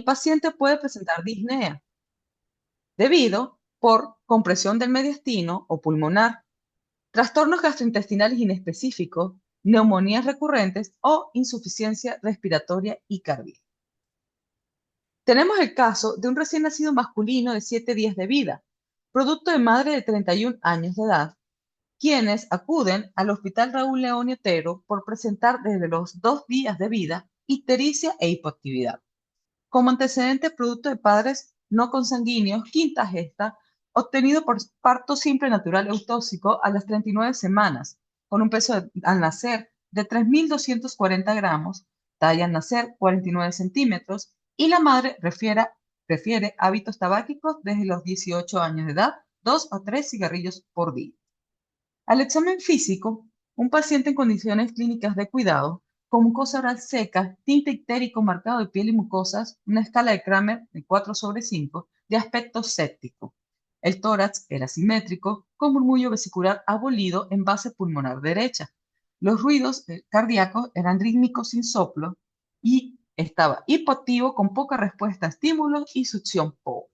el paciente puede presentar disnea debido por compresión del mediastino o pulmonar, trastornos gastrointestinales inespecíficos, neumonías recurrentes o insuficiencia respiratoria y cardíaca. Tenemos el caso de un recién nacido masculino de 7 días de vida, producto de madre de 31 años de edad, quienes acuden al Hospital Raúl León y Otero por presentar desde los 2 días de vida ictericia e hipoactividad. Como antecedente producto de padres no consanguíneos, quinta gesta, obtenido por parto simple natural eutóxico a las 39 semanas, con un peso al nacer de 3.240 gramos, talla al nacer 49 centímetros, y la madre refiere hábitos tabáquicos desde los 18 años de edad, 2 a 3 cigarrillos por día. Al examen físico, un paciente en condiciones clínicas de cuidado, con mucosa oral seca, tinte ictérico marcado de piel y mucosas, una escala de Kramer de 4/5, de aspecto séptico. El tórax era simétrico, con murmullo vesicular abolido en base pulmonar derecha. Los ruidos cardíacos eran rítmicos sin soplo y estaba hipoactivo con poca respuesta a estímulos y succión pobre.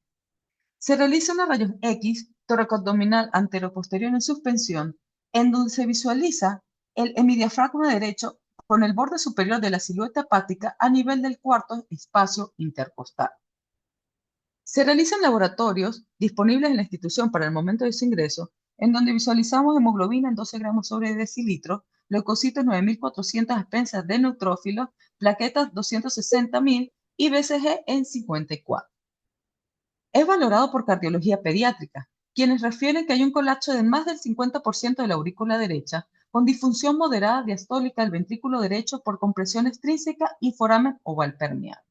Se realiza una rayos X toracoabdominal anteroposterior en suspensión, en donde se visualiza el hemidiafragma derecho con el borde superior de la silueta hepática a nivel del cuarto espacio intercostal. Se realizan laboratorios disponibles en la institución para el momento de su ingreso, en donde visualizamos hemoglobina en 12 gramos sobre decilitro, leucocitos 9.400 a expensas de neutrófilos, plaquetas 260.000 y BCG en 54. Es valorado por cardiología pediátrica, quienes refieren que hay un colapso de más del 50% de la aurícula derecha, con disfunción moderada diastólica del ventrículo derecho por compresión extrínseca y foramen oval permeable.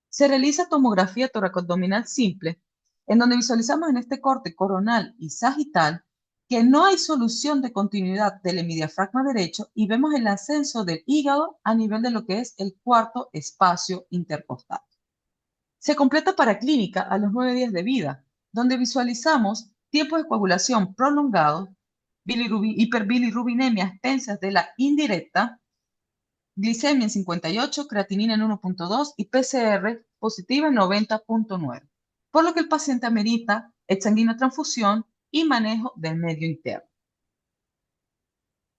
Se realiza tomografía toracoabdominal simple, en donde visualizamos en este corte coronal y sagital que no hay solución de continuidad del hemidiafragma derecho y vemos el ascenso del hígado a nivel de lo que es el cuarto espacio intercostal. Se completa para clínica a los 9 días de vida, donde visualizamos tiempos de coagulación prolongados, hiperbilirrubinemia a expensas de la indirecta, glicemia en 58, creatinina en 1.2 y PCR positiva en 90.9, por lo que el paciente amerita exsanguina transfusión y manejo del medio interno.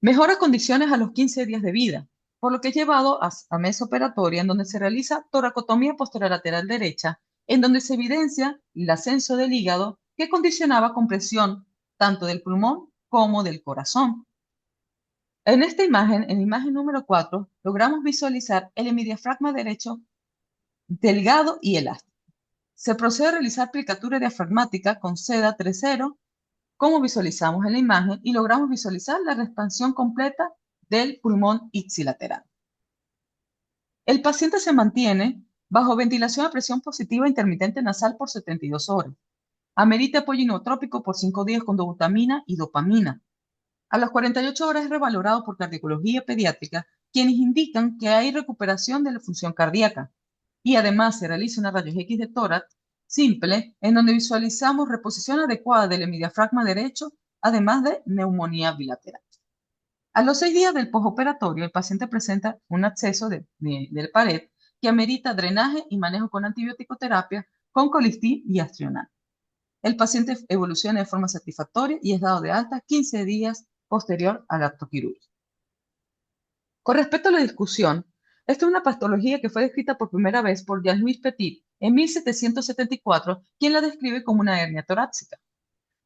Mejora condiciones a los 15 días de vida, por lo que es llevado a mesa operatoria en donde se realiza toracotomía posterolateral derecha, en donde se evidencia el ascenso del hígado que condicionaba compresión tanto del pulmón como del corazón. En esta imagen, en la imagen número 4, logramos visualizar el hemidiafragma derecho delgado y elástico. Se procede a realizar plicatura diafragmática con seda 3.0, como visualizamos en la imagen, y logramos visualizar la expansión completa del pulmón ipsilateral. El paciente se mantiene bajo ventilación a presión positiva intermitente nasal por 72 horas. Amerita apoyo inotrópico por 5 días con dobutamina y dopamina. A las 48 horas es revalorado por cardiología pediátrica, quienes indican que hay recuperación de la función cardíaca. Y además se realiza una rayos X de tórax simple, en donde visualizamos reposición adecuada del hemidiafragma derecho, además de neumonía bilateral. A los 6 días del postoperatorio, el paciente presenta un absceso de pared que amerita drenaje y manejo con antibiótico terapia, con colistin y astronal. El paciente evoluciona de forma satisfactoria y es dado de alta 15 días posterior al acto quirúrgico. Con respecto a la discusión, esta es una patología que fue descrita por primera vez por Jean-Louis Petit en 1774, quien la describe como una hernia torácica.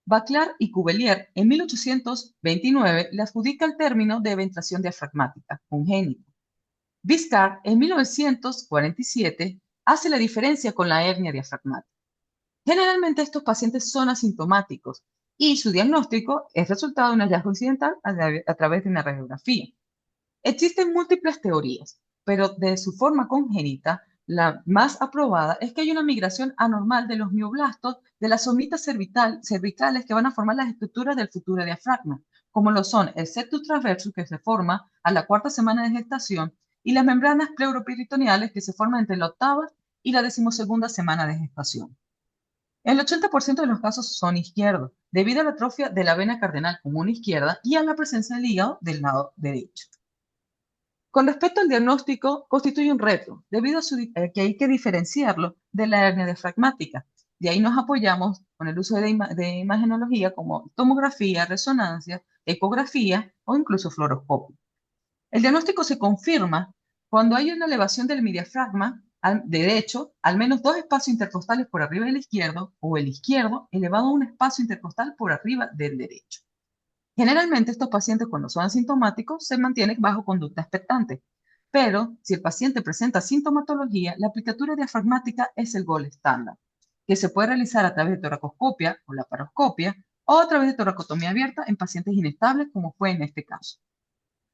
Baclar y Cuvelier en 1829 le adjudica el término de ventración diafragmática congénita. Biscard en 1947 hace la diferencia con la hernia diafragmática. Generalmente estos pacientes son asintomáticos y su diagnóstico es resultado de un hallazgo incidental a través de una radiografía. Existen múltiples teorías, pero de su forma congénita, la más aprobada es que hay una migración anormal de los mioblastos de las somitas cervicales que van a formar las estructuras del futuro diafragma, como lo son el septus transversus que se forma a la 4ª semana de gestación y las membranas pleuroperitoneales que se forman entre la 8ª y la 12ª semana de gestación. El 80% de los casos son izquierdos, debido a la atrofia de la vena cardenal común izquierda y a la presencia del hígado del lado derecho. Con respecto al diagnóstico, constituye un reto, debido a que hay que diferenciarlo de la hernia diafragmática. De ahí nos apoyamos con el uso de imagenología como tomografía, resonancia, ecografía o incluso fluoroscopio. El diagnóstico se confirma cuando hay una elevación del diafragma al derecho, al menos dos espacios intercostales por arriba del izquierdo, o el izquierdo elevado a un espacio intercostal por arriba del derecho. Generalmente estos pacientes cuando son asintomáticos se mantienen bajo conducta expectante, pero si el paciente presenta sintomatología, la aplicatura diafragmática es el gol estándar, que se puede realizar a través de toracoscopia o laparoscopia o a través de toracotomía abierta en pacientes inestables como fue en este caso.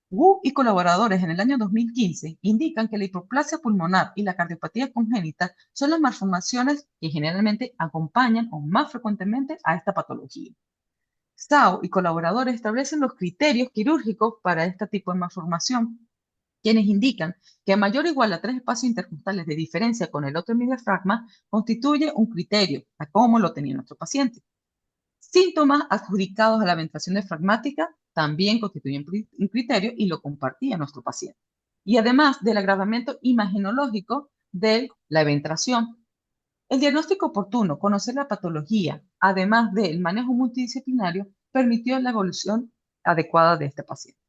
Wu y colaboradores en el año 2015 indican que la hipoplasia pulmonar y la cardiopatía congénita son las malformaciones que generalmente acompañan o más frecuentemente a esta patología. Zhao y colaboradores establecen los criterios quirúrgicos para este tipo de malformación, quienes indican que a mayor o igual a 3 espacios intercostales de diferencia con el otro diafragma constituye un criterio, a cómo lo tenía nuestro paciente. Síntomas adjudicados a la ventilación diafragmática también constituyen un criterio y lo compartía nuestro paciente. Y además del agravamiento imagenológico de la ventilación. El diagnóstico oportuno, conocer la patología, además del manejo multidisciplinario, permitió la evolución adecuada de este paciente.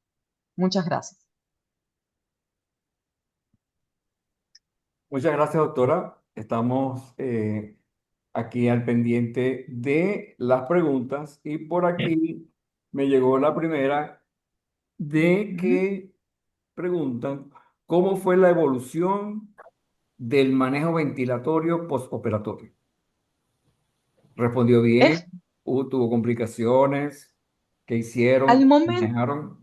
Muchas gracias. Muchas gracias, doctora. Estamos aquí al pendiente de las preguntas y por aquí me llegó la primera de Ujú. que preguntan cómo fue la evolución del manejo ventilatorio postoperatorio. ¿Respondió bien? Es ¿Tuvo complicaciones? ¿Qué al hicieron? momento, ¿Manejaron?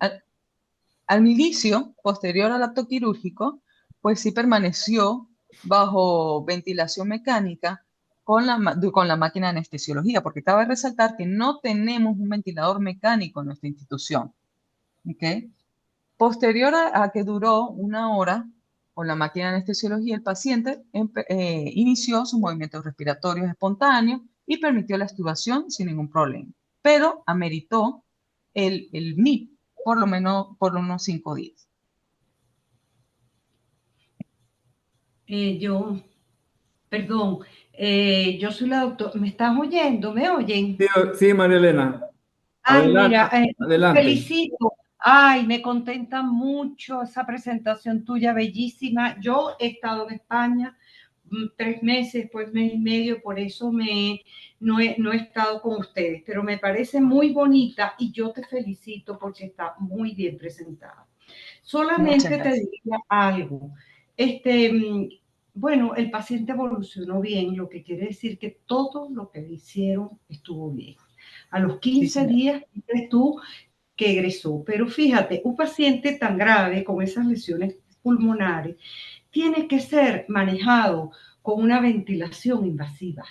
al inicio, posterior al acto quirúrgico, pues sí permaneció bajo ventilación mecánica con la máquina de anestesiología, porque cabe resaltar que no tenemos un ventilador mecánico en nuestra institución. ¿Ok? Posterior a que duró 1 hora con la máquina de anestesiología, el paciente inició sus movimientos respiratorios espontáneos y permitió la extubación sin ningún problema, pero ameritó el MIP por lo menos por unos 5 días. Yo, perdón, yo soy la doctora. ¿Me estás oyendo? ¿Me Sí, oyen? sí, María Elena. Ay, mira, te Adelante. felicito. Ay, me contenta mucho esa presentación tuya, bellísima. Yo he estado en España 3 meses, pues mes y medio, por eso no he estado con ustedes, pero me parece muy bonita y yo te felicito porque está muy bien presentada. Muchas Solamente te gracias. diría algo. Este, bueno, el paciente evolucionó bien, lo que quiere decir que todo lo que le hicieron estuvo bien. A los Sí, 15 señor. días dices tú que egresó. Pero fíjate, un paciente tan grave con esas lesiones pulmonares tiene que ser manejado con una ventilación invasiva,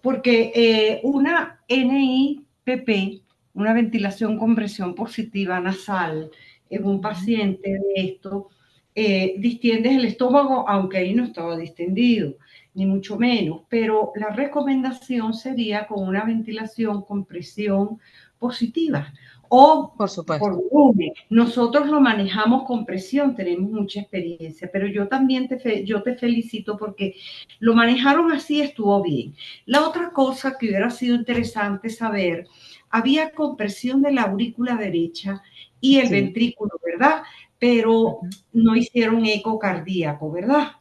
porque una NIPP, una ventilación con presión positiva nasal, en un Ujú. paciente de esto, distiendes el estómago, aunque ahí no estaba distendido, ni mucho menos, pero la recomendación sería con una ventilación con presión positiva o Por por supuesto. volumen. Nosotros lo manejamos con presión, tenemos mucha experiencia, pero yo también yo te felicito porque lo manejaron así, estuvo bien. La otra cosa que hubiera sido interesante saber, había compresión de la aurícula derecha y el Sí. ventrículo, ¿verdad? Pero Ujú. no hicieron eco cardíaco, ¿verdad? ¿Qué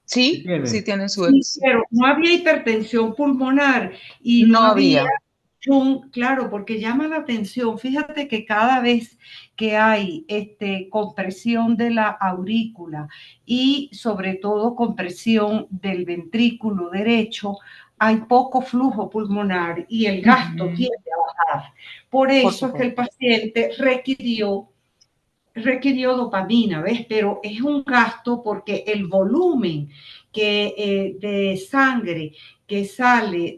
Sí, sí tiene? tienen Sí, pero no había hipertensión pulmonar y no No había había. claro, porque llama la atención. Fíjate que cada vez que hay compresión de la aurícula y sobre todo compresión del ventrículo derecho, hay poco flujo pulmonar y el gasto Ujú. tiende a bajar. Por Por eso es que el supuesto. paciente requirió dopamina, ¿ves? Pero es un gasto porque el volumen de sangre que sale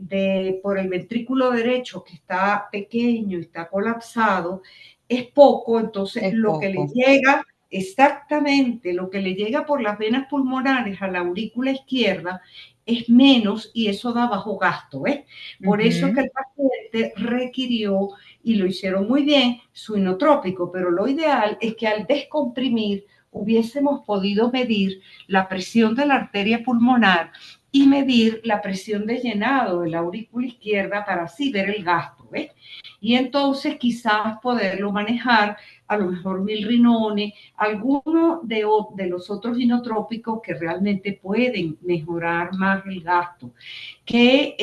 por el ventrículo derecho, que está pequeño y está colapsado, es poco, entonces Es lo que le poco. llega, exactamente, lo que le llega por las venas pulmonares a la aurícula izquierda es menos y eso da bajo gasto, ¿ves? Por eso es que Ujú. el paciente requirió y lo hicieron muy bien, su inotrópico, pero lo ideal es que al descomprimir hubiésemos podido medir la presión de la arteria pulmonar y medir la presión de llenado de la aurícula izquierda para así ver el gasto, ¿ves? Y entonces quizás poderlo manejar, a lo mejor milrinone, alguno de los otros inotrópicos que realmente pueden mejorar más el gasto que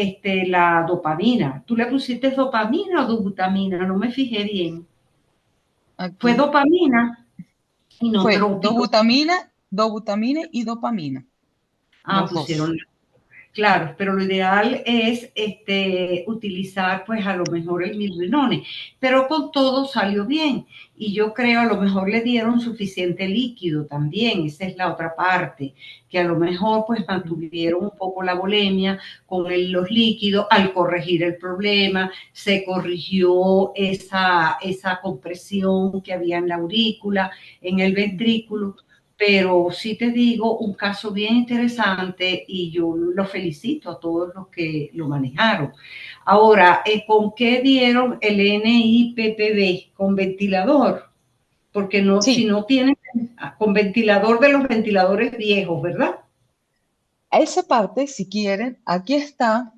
la dopamina. ¿Tú le pusiste dopamina o dobutamina? No me fijé bien. Fue Aquí dopamina fue inotrópico. dobutamina y dopamina, los dos. Pusieron. Claro, pero lo ideal es utilizar pues a lo mejor el milrinone, pero con todo salió bien y yo creo a lo mejor le dieron suficiente líquido también, esa es la otra parte, que a lo mejor pues mantuvieron un poco la volemia con los líquidos al corregir el problema, se corrigió esa compresión que había en la aurícula, en el ventrículo. Pero sí te digo, un caso bien interesante y yo lo felicito a todos los que lo manejaron. Ahora, ¿con qué dieron el NIPPB? ¿Con ventilador? Porque no, si Sí, no tienen, con ventilador de los ventiladores viejos, ¿verdad? a esa parte, si quieren, aquí está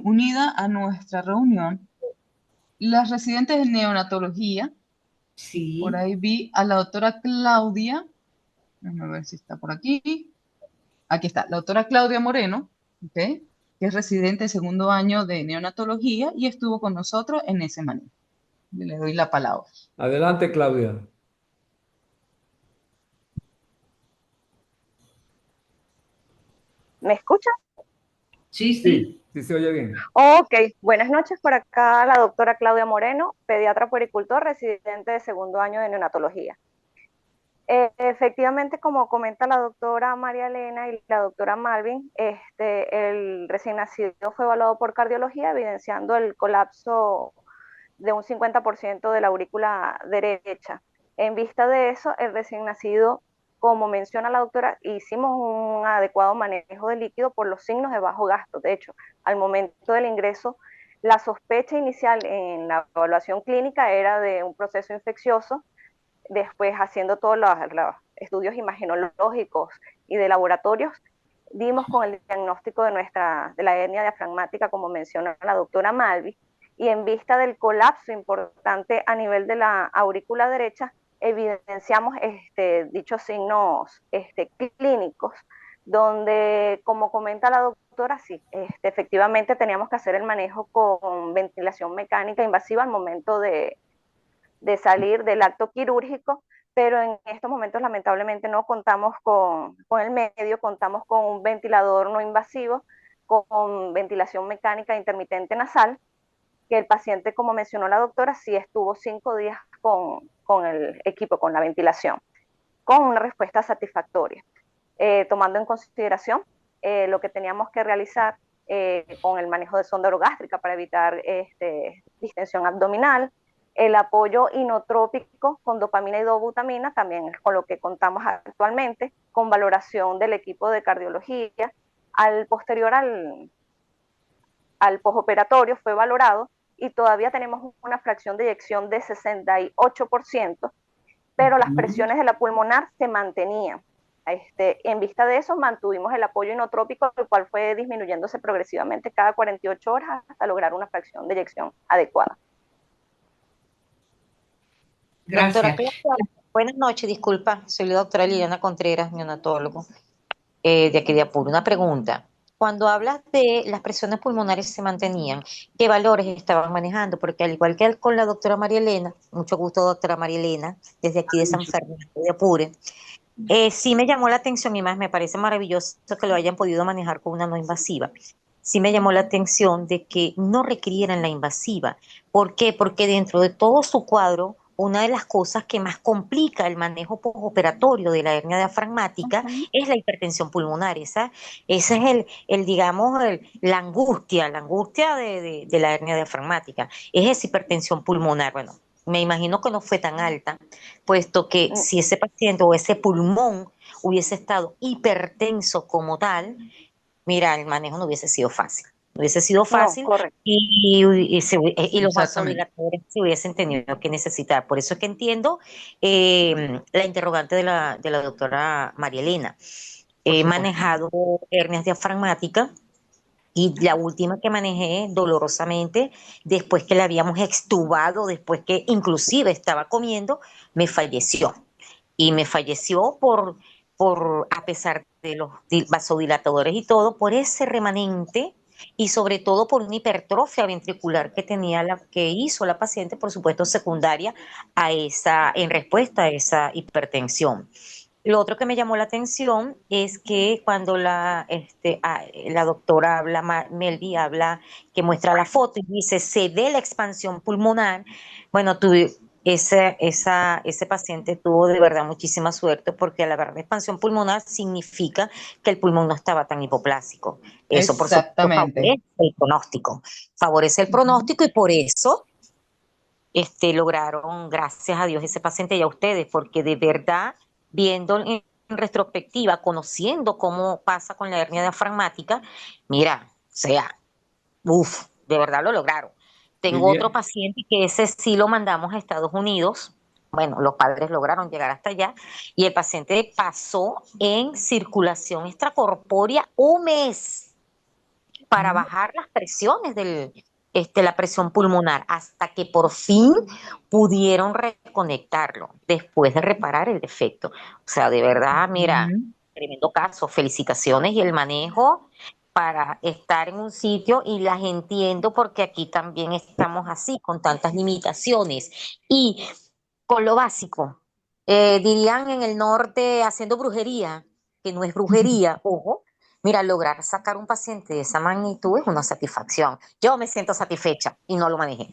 unida a nuestra reunión las residentes de neonatología. Por Sí. ahí vi a la doctora Claudia, déjame ver si está por aquí. Aquí está, la doctora Claudia Moreno, ¿ok? Que es residente de segundo año de neonatología y estuvo con nosotros en ese manejo. Le doy la palabra. Adelante, Claudia. ¿Me escucha? Sí, Sí, sí. sí se oye bien. Ok, buenas noches. Por acá la doctora Claudia Moreno, pediatra puericultor, residente de segundo año de neonatología. Efectivamente, como comenta la doctora María Elena y la doctora Malvin, el recién nacido fue evaluado por cardiología, evidenciando el colapso de un 50% de la aurícula derecha. En vista de eso, el recién nacido, como menciona la doctora, hicimos un adecuado manejo de líquido por los signos de bajo gasto. De hecho, al momento del ingreso, la sospecha inicial en la evaluación clínica era de un proceso infeccioso. Después, haciendo todos los estudios imagenológicos y de laboratorios, dimos con el diagnóstico de la hernia diafragmática, como menciona la doctora Malvi, y en vista del colapso importante a nivel de la aurícula derecha, evidenciamos dichos signos clínicos, donde, como comenta la doctora, sí, efectivamente teníamos que hacer el manejo con ventilación mecánica invasiva al momento de salir del acto quirúrgico, pero en estos momentos lamentablemente no contamos con el medio, contamos con un ventilador no invasivo, con ventilación mecánica intermitente nasal, que el paciente, como mencionó la doctora, sí estuvo 5 días con el equipo, con la ventilación, con una respuesta satisfactoria, tomando en consideración lo que teníamos que realizar con el manejo de sonda orogástrica para evitar distensión abdominal, el apoyo inotrópico con dopamina y dobutamina, también con lo que contamos actualmente, con valoración del equipo de cardiología. Al posterior al postoperatorio fue valorado y todavía tenemos una fracción de eyección de 68%, pero las presiones de la pulmonar se mantenían. En vista de eso, mantuvimos el apoyo inotrópico, el cual fue disminuyéndose progresivamente cada 48 horas hasta lograr una fracción de eyección adecuada. Gracias. Doctora Claudia, buenas noches, disculpa, soy la doctora Liliana Contreras, neonatólogo, de aquí de Apuro. Una pregunta. Cuando hablas de las presiones pulmonares se mantenían, ¿qué valores estaban manejando? Porque al igual que con la doctora María Elena, mucho gusto doctora María Elena, desde aquí de San Fernando de Apure, sí me llamó la atención y más me parece maravilloso que lo hayan podido manejar con una no invasiva. Sí me llamó la atención de que no requirieran la invasiva. ¿Por qué? Porque dentro de todo su cuadro, una de las cosas que más complica el manejo postoperatorio de la hernia diafragmática es la hipertensión pulmonar. Ese es digamos, la angustia de la hernia diafragmática. Es esa hipertensión pulmonar. Bueno, me imagino que no fue tan alta, puesto que si ese paciente o ese pulmón hubiese estado hipertenso como tal, mira, el manejo no hubiese sido fácil. hubiese sido No, fácil correcto. y los Exactamente. vasodilatadores se hubiesen tenido que necesitar. Por eso es que entiendo la interrogante de la doctora María Elena. Por He supuesto. manejado hernias diafragmáticas y la última que manejé dolorosamente, después que la habíamos extubado, después que inclusive estaba comiendo, me falleció. Y me falleció a pesar de los vasodilatadores y todo, por ese remanente y sobre todo por una hipertrofia ventricular que tenía que hizo la paciente, por supuesto, secundaria en respuesta a esa hipertensión. Lo otro que me llamó la atención es que cuando la doctora habla, Melvi habla, que muestra la foto y dice, se ve la expansión pulmonar, bueno, ese paciente tuvo de verdad muchísima suerte porque a la verdad expansión pulmonar significa que el pulmón no estaba tan hipoplásico. Eso, por supuesto, Exactamente. favorece el Ujú. pronóstico y por eso lograron, gracias a Dios, ese paciente y a ustedes, porque de verdad, viendo en retrospectiva, conociendo cómo pasa con la hernia diafragmática, mira, o sea, uff, de verdad lo lograron. Tengo otro Vivian, paciente que ese sí lo mandamos a Estados Unidos. Bueno, los padres lograron llegar hasta allá y el paciente pasó en circulación extracorpórea un mes para Ujú. bajar las presiones la presión pulmonar, hasta que por fin pudieron reconectarlo después de reparar el defecto. O sea, de verdad, mira, Ujú. tremendo caso, felicitaciones y el manejo para estar en un sitio y las entiendo porque aquí también estamos así, con tantas limitaciones y con lo básico. Dirían en el norte haciendo brujería, que no es brujería, ojo. Mira, lograr sacar un paciente de esa magnitud es una satisfacción. Yo me siento satisfecha y no lo manejé.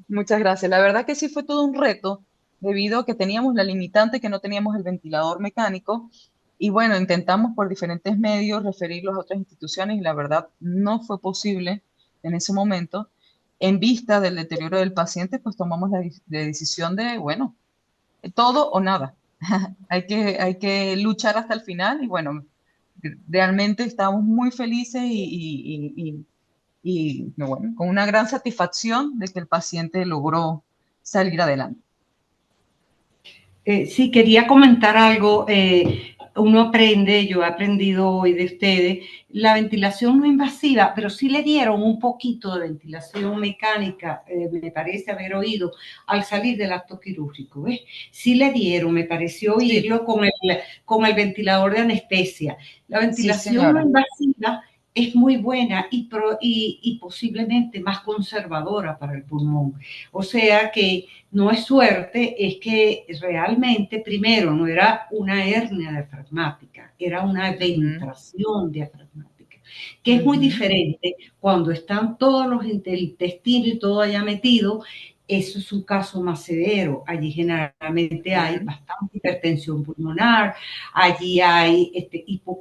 Muchas gracias. La verdad que sí fue todo un reto, debido a que teníamos la limitante que no teníamos el ventilador mecánico. Y bueno, intentamos por diferentes medios referirlos a otras instituciones y la verdad no fue posible en ese momento. En vista del deterioro del paciente, pues tomamos la decisión de, bueno, todo o nada. Hay que luchar hasta el final y bueno, realmente estamos muy felices y, no, bueno, con una gran satisfacción de que el paciente logró salir adelante. Sí, quería comentar algo. Uno aprende, yo he aprendido hoy de ustedes, la ventilación no invasiva, pero sí le dieron un poquito de ventilación mecánica, me parece haber oído, al salir del acto quirúrgico. ¿Ves? Sí le dieron, me pareció Sí, oírlo con el ventilador de anestesia. La sí, ventilación no señora. invasiva es muy buena y posiblemente más conservadora para el pulmón. O sea que no es suerte, es que realmente primero no era una hernia diafragmática, era una Ujú, ventración diafragmática, que es muy ujú, diferente cuando están todos los intestinos y todo allá metido. Eso es un caso más severo. Allí generalmente hay ujú. bastante hipertensión pulmonar, allí hay,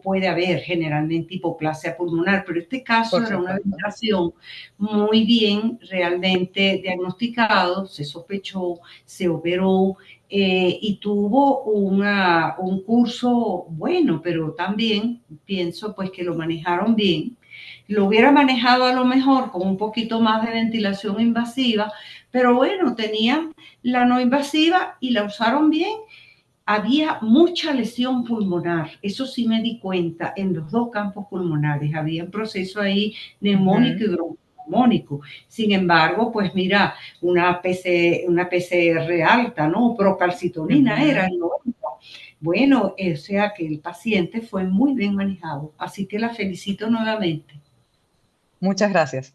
puede haber generalmente hipoplasia pulmonar, pero este caso Por era una supuesto. ventración muy bien realmente diagnosticado, se sospechó, se operó y tuvo un curso bueno, pero también pienso pues que lo manejaron bien. Lo hubiera manejado a lo mejor con un poquito más de ventilación invasiva, pero bueno, tenían la no invasiva y la usaron bien. Había mucha lesión pulmonar, eso sí me di cuenta, en los dos campos pulmonares, había un proceso ahí neumónico y Ujú, bronconeumónico. Sin embargo, pues mira, una PCR alta, ¿no? Procalcitonina era ujú. el 90. Bueno, o sea que el paciente fue muy bien manejado, así que la felicito nuevamente. Muchas gracias.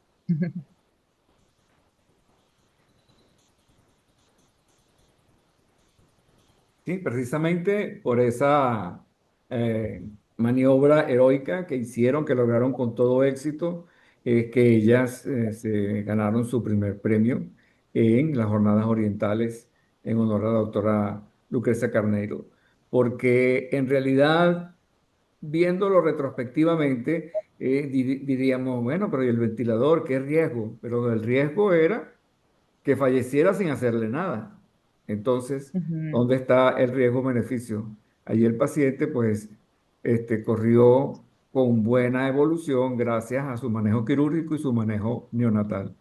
sí, precisamente por esa maniobra heroica que hicieron, que lograron con todo éxito, que ellas se ganaron su primer premio en las Jornadas Orientales en honor a la doctora Lucrecia Carneiro. Porque en realidad, viéndolo retrospectivamente, diríamos, bueno, pero ¿y el ventilador? ¿Qué riesgo? Pero el riesgo era que falleciera sin hacerle nada. Entonces, Ujú, ¿dónde está el riesgo-beneficio? Allí el paciente, pues, corrió con buena evolución gracias a su manejo quirúrgico y su manejo neonatal.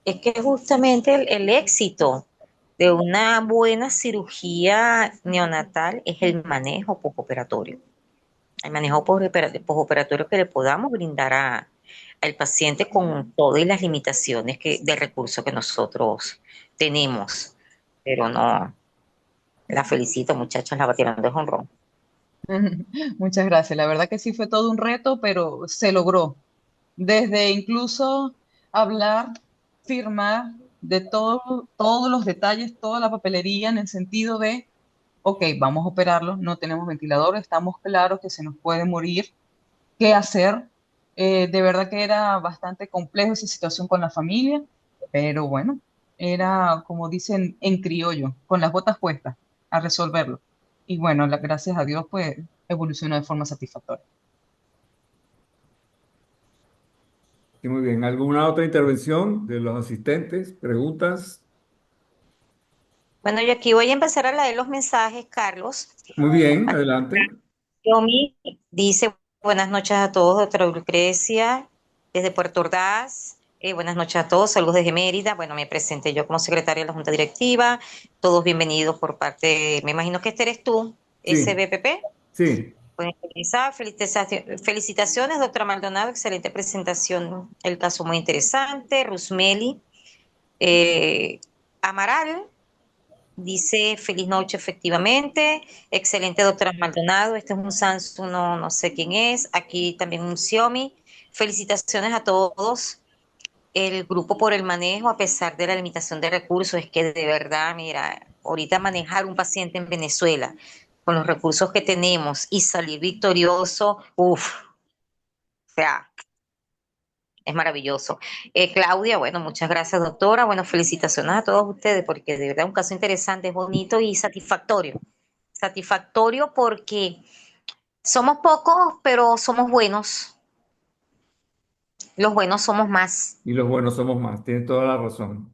Es que justamente el éxito de una buena cirugía neonatal es el manejo postoperatorio. El manejo postoperatorio que le podamos brindar al paciente con todas las limitaciones de recursos que nosotros tenemos. Pero no, la felicito, muchachos, la batieron de jonrón. Muchas gracias. La verdad que sí fue todo un reto, pero se logró. Desde incluso hablar, firmar de todos los detalles, toda la papelería en el sentido de, ok, vamos a operarlo, no tenemos ventilador, estamos claros que se nos puede morir, qué hacer. De verdad que era bastante complejo esa situación con la familia, pero bueno, era como dicen en criollo, con las botas puestas a resolverlo. Y bueno, gracias a Dios, pues evolucionó de forma satisfactoria. Y muy bien, ¿alguna otra intervención de los asistentes? ¿Preguntas? Bueno, yo aquí voy a empezar a leer los mensajes, Carlos. Muy bien, adelante. Yomi dice buenas noches a todos, doctora Lucrecia, desde Puerto Ordaz. Buenas noches a todos, saludos desde Mérida. Bueno, me presenté yo como secretaria de la Junta Directiva. Todos bienvenidos por parte, me imagino que este eres tú, Sí, SBPP. sí. Pues, felicitaciones, doctora Maldonado, excelente presentación, el caso muy interesante. Rusmeli Amaral dice feliz noche, efectivamente. Excelente, doctora Maldonado. Este es un Samsung, no sé quién es. Aquí también un Xiaomi. Felicitaciones a todos. El grupo por el manejo, a pesar de la limitación de recursos, es que de verdad, mira, ahorita manejar un paciente en Venezuela con los recursos que tenemos y salir victorioso, uff, o sea, es maravilloso. Claudia, bueno, muchas gracias, doctora. Bueno, felicitaciones a todos ustedes porque de verdad un caso interesante, es bonito y satisfactorio. Satisfactorio porque somos pocos, pero somos buenos. Los buenos somos más. Y los buenos somos más, tienes toda la razón.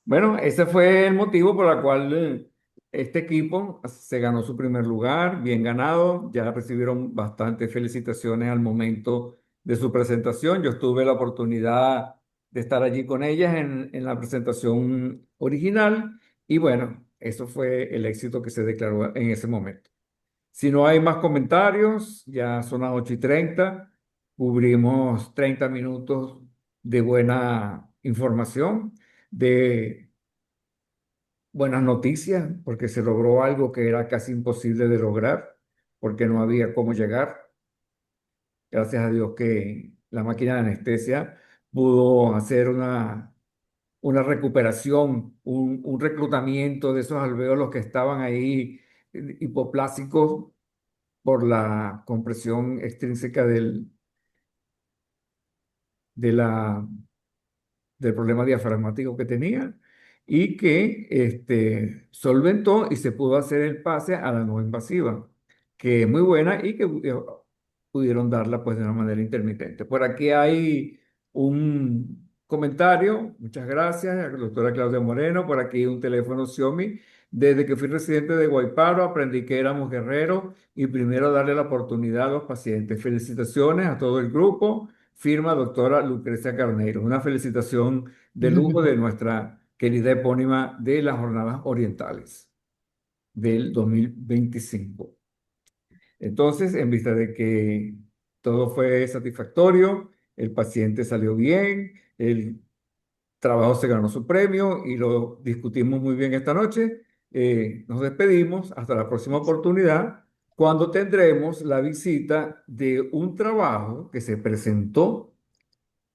Bueno, ese fue el motivo por el cual este equipo se ganó su primer lugar, bien ganado. Ya recibieron bastantes felicitaciones al momento de su presentación. Yo tuve la oportunidad de estar allí con ellas en la presentación original y bueno, eso fue el éxito que se declaró en ese momento. Si no hay más comentarios, ya son las 8:30, cubrimos 30 minutos de buena información, de buenas noticias, porque se logró algo que era casi imposible de lograr, porque no había cómo llegar. Gracias a Dios que la máquina de anestesia pudo hacer una recuperación, un reclutamiento de esos alvéolos que estaban ahí hipoplásicos por la compresión extrínseca de la, del problema diafragmático que tenía y que solventó y se pudo hacer el pase a la no invasiva, que es muy buena y que pudieron darla pues de una manera intermitente. Por aquí hay un comentario, muchas gracias, a la doctora Claudia Moreno, por aquí un teléfono Xiaomi. Desde que fui residente de Guayparo aprendí que éramos guerreros y primero darle la oportunidad a los pacientes. Felicitaciones a todo el grupo. Firma doctora Lucrecia Carneiro. Una felicitación de lujo de nuestra querida epónima de las Jornadas Orientales del 2025. Entonces, en vista de que todo fue satisfactorio, el paciente salió bien, el trabajo se ganó su premio y lo discutimos muy bien esta noche, nos despedimos hasta la próxima oportunidad, cuando tendremos la visita de un trabajo que se presentó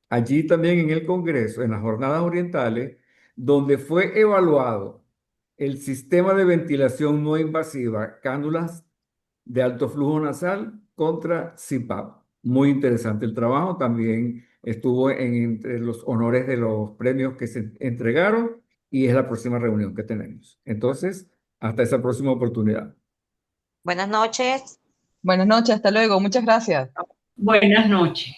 allí también en el Congreso, en las Jornadas Orientales, donde fue evaluado el sistema de ventilación no invasiva, cánulas de alto flujo nasal contra CPAP. Muy interesante el trabajo, también estuvo entre los honores de los premios que se entregaron y es la próxima reunión que tenemos. Entonces, hasta esa próxima oportunidad. Buenas noches. Buenas noches, hasta luego, muchas gracias. Buenas noches.